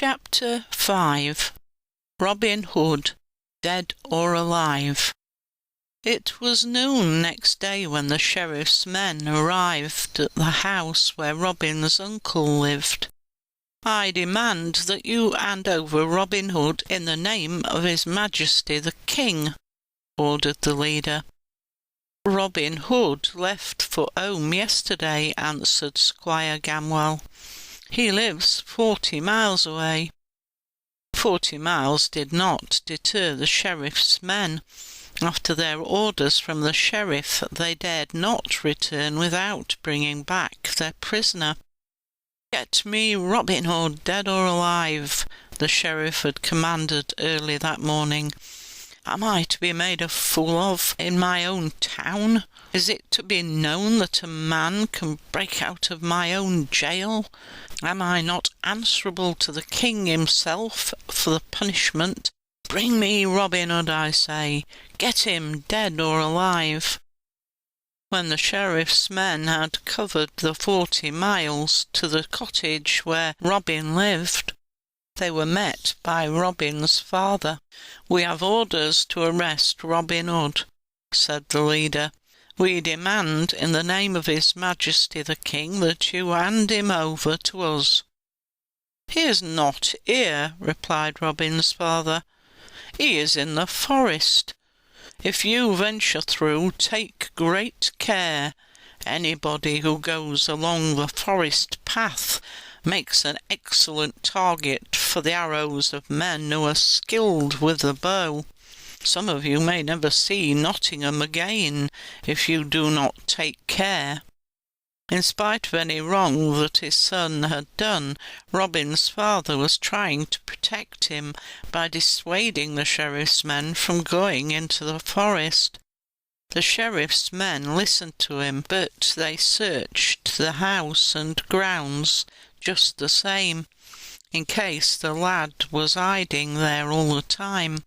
Chapter 5. Robin Hood, Dead or Alive. It was noon next day when the sheriff's men arrived at the house where Robin's uncle lived. "I demand that you hand over Robin Hood in the name of His Majesty the King," ordered the leader. "Robin Hood left for home yesterday," answered Squire Gamwell. "He lives 40 miles away." 40 miles did not deter the sheriff's men. After their orders from the sheriff, they dared not return without bringing back their prisoner. "Get me Robin Hood, dead or alive," the sheriff had commanded early that morning. "Am I to be made a fool of in my own town? Is it to be known that a man can break out of my own jail? Am I not answerable to the king himself for the punishment? Bring me Robin Hood, I say. Get him, dead or alive." When the sheriff's men had covered the 40 miles to the cottage where Robin lived, they were met by Robin's father. "We have orders to arrest Robin Hood," said the leader. "We demand in the name of His Majesty the King that you hand him over to us." "He is not here," replied Robin's father. "He is in the forest. If you venture through, take great care. Anybody who goes along the forest path makes an excellent target for the arrows of men who are skilled with the bow. Some of you may never see Nottingham again if you do not take care." In spite of any wrong that his son had done, Robin's father was trying to protect him by dissuading the sheriff's men from going into the forest. The sheriff's men listened to him, but they searched the house and grounds just the same, in case the lad was hiding there all the time.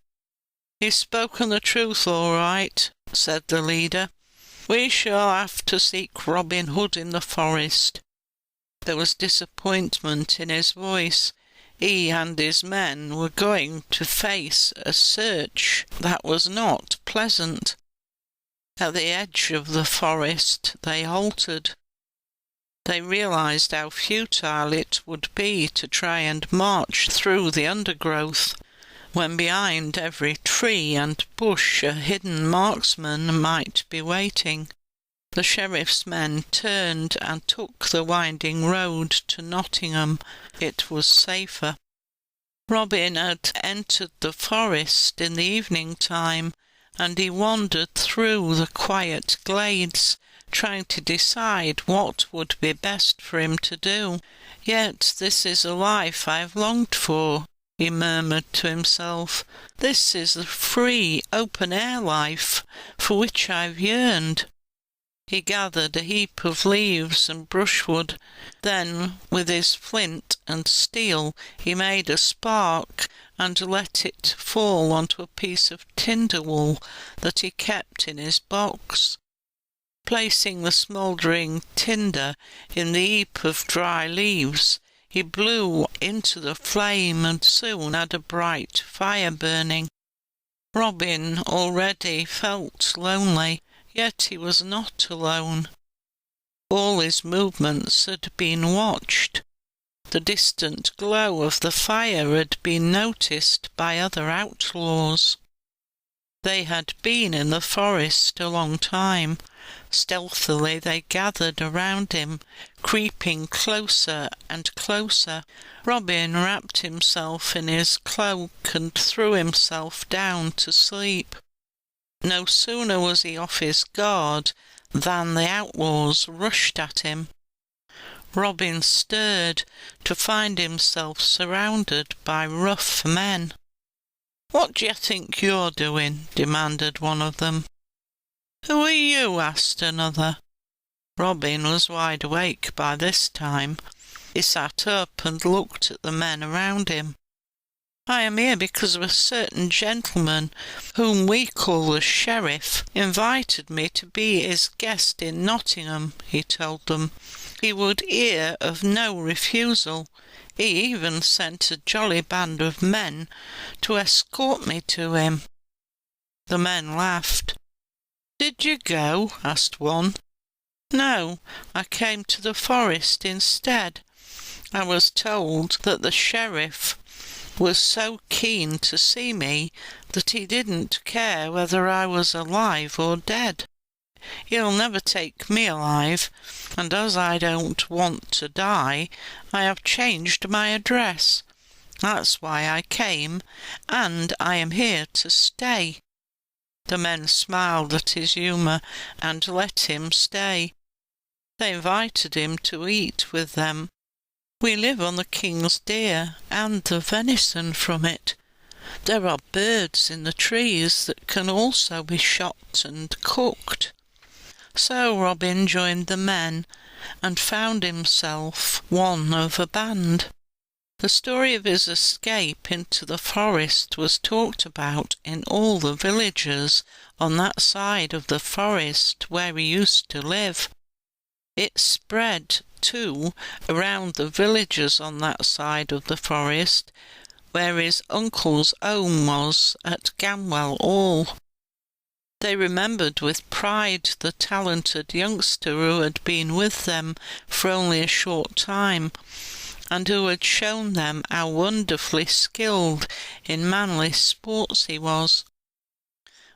"He's spoken the truth all right," said the leader. "We shall have to seek Robin Hood in the forest." There was disappointment in his voice. He and his men were going to face a search that was not pleasant. At the edge of the forest they halted. They realized how futile it would be to try and march through the undergrowth, when behind every tree and bush a hidden marksman might be waiting. The sheriff's men turned and took the winding road to Nottingham. It was safer. Robin had entered the forest in the evening time, and he wandered through the quiet glades, trying to decide what would be best for him to do. "Yet this is a life I have longed for," he murmured to himself. "This is the free, open-air life for which I've yearned." He gathered a heap of leaves and brushwood. Then, with his flint and steel, he made a spark and let it fall onto a piece of tinder wool that he kept in his box. Placing the smouldering tinder in the heap of dry leaves, he blew into the flame and soon had a bright fire burning. Robin already felt lonely, yet he was not alone. All his movements had been watched. The distant glow of the fire had been noticed by other outlaws. They had been in the forest a long time. Stealthily they gathered around him, creeping closer and closer. Robin wrapped himself in his cloak and threw himself down to sleep. No sooner was he off his guard than the outlaws rushed at him. Robin stirred to find himself surrounded by rough men. "What do you think you're doing?" demanded one of them. "Who are you?" asked another. Robin was wide awake by this time. He sat up and looked at the men around him. "I am here because of a certain gentleman whom we call the sheriff invited me to be his guest in Nottingham," he told them. "He would hear of no refusal. He even sent a jolly band of men to escort me to him." The men laughed. "Did you go?" asked one. "No, I came to the forest instead. I was told that the sheriff was so keen to see me that he didn't care whether I was alive or dead. He'll never take me alive, and as I don't want to die, I have changed my address. That's why I came, and I am here to stay." The men smiled at his humour and let him stay. They invited him to eat with them. "We live on the king's deer and the venison from it. There are birds in the trees that can also be shot and cooked." So Robin joined the men and found himself one of a band. The story of his escape into the forest was talked about in all the villages on that side of the forest where he used to live. It spread, too, around the villages on that side of the forest where his uncle's home was at Gamwell Hall. They remembered with pride the talented youngster who had been with them for only a short time, and who had shown them how wonderfully skilled in manly sports he was.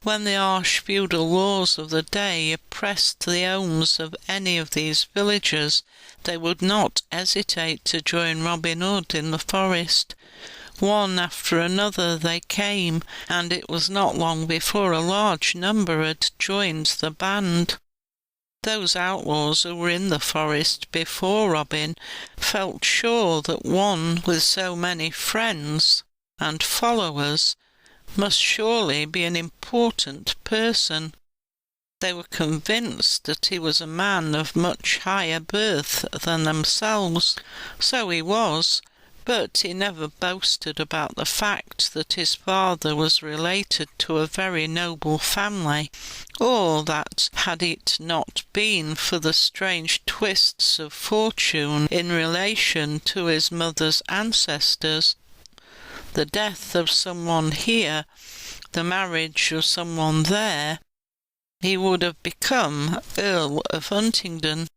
When the harsh feudal laws of the day oppressed the homes of any of these villagers, they would not hesitate to join Robin Hood in the forest. One after another they came, and it was not long before a large number had joined the band. Those outlaws who were in the forest before Robin felt sure that one with so many friends and followers must surely be an important person. They were convinced that he was a man of much higher birth than themselves. So he was, but he never boasted about the fact that his father was related to a very noble family, or that, had it not been for the strange twists of fortune in relation to his mother's ancestors, the death of someone here, the marriage of someone there, he would have become Earl of Huntingdon.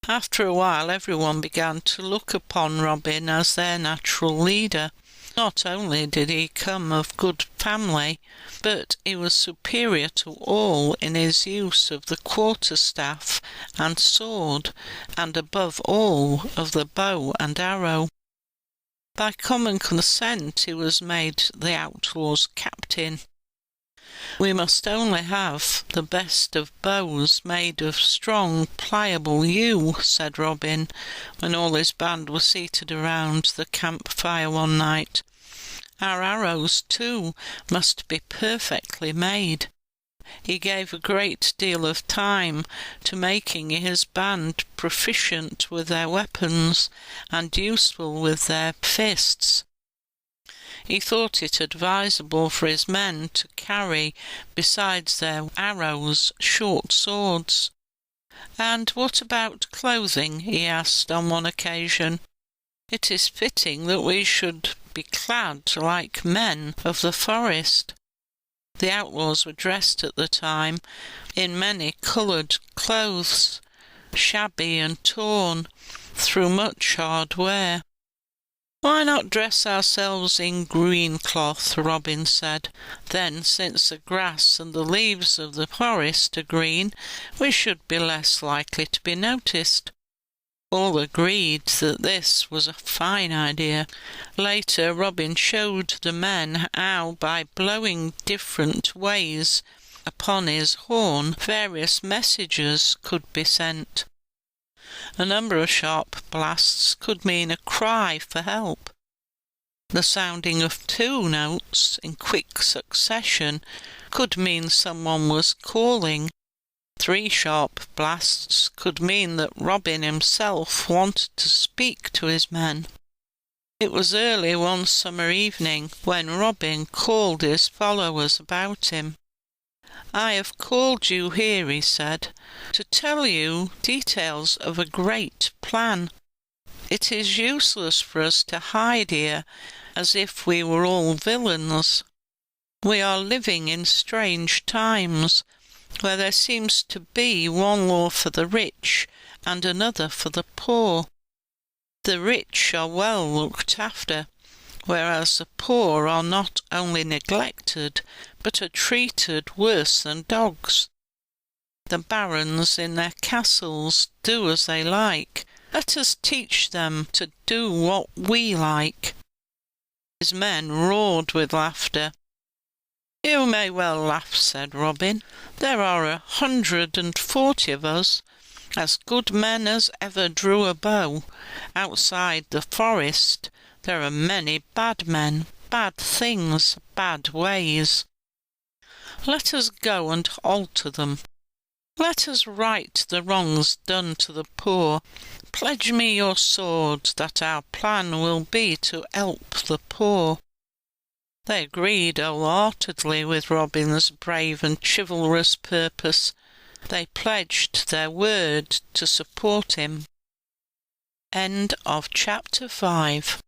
After a while everyone began to look upon Robin as their natural leader. Not only did he come of good family, but he was superior to all in his use of the quarterstaff and sword, and above all of the bow and arrow. By common consent he was made the outlaws' captain. "We must only have the best of bows made of strong, pliable yew," said Robin, when all his band were seated around the camp-fire one night. "Our arrows, too, must be perfectly made." He gave a great deal of time to making his band proficient with their weapons and useful with their fists. He thought it advisable for his men to carry, besides their arrows, short swords. "And what about clothing?" he asked on one occasion. "It is fitting that we should be clad like men of the forest." The outlaws were dressed at the time in many coloured clothes, shabby and torn through much hard wear. "Why not dress ourselves in green cloth?" Robin said. "Then, since the grass and the leaves of the forest are green, we should be less likely to be noticed." All agreed that this was a fine idea. Later Robin showed the men how, by blowing different ways upon his horn, various messages could be sent. A number of sharp blasts could mean a cry for help. The sounding of 2 notes in quick succession could mean someone was calling. 3 sharp blasts could mean that Robin himself wanted to speak to his men. It was early one summer evening when Robin called his followers about him. "I have called you here," he said, "to tell you details of a great plan. It is useless for us to hide here as if we were all villains. We are living in strange times, where there seems to be one law for the rich and another for the poor. The rich are well looked after, whereas the poor are not only neglected, but are treated worse than dogs. The barons in their castles do as they like. Let us teach them to do what we like." His men roared with laughter. "You may well laugh," said Robin. "There are 140 of us, as good men as ever drew a bow. Outside the forest there are many bad men, bad things, bad ways. Let us go and alter them. Let us right the wrongs done to the poor. Pledge me your sword that our plan will be to help the poor." They agreed wholeheartedly with Robin's brave and chivalrous purpose. They pledged their word to support him. End of chapter 5.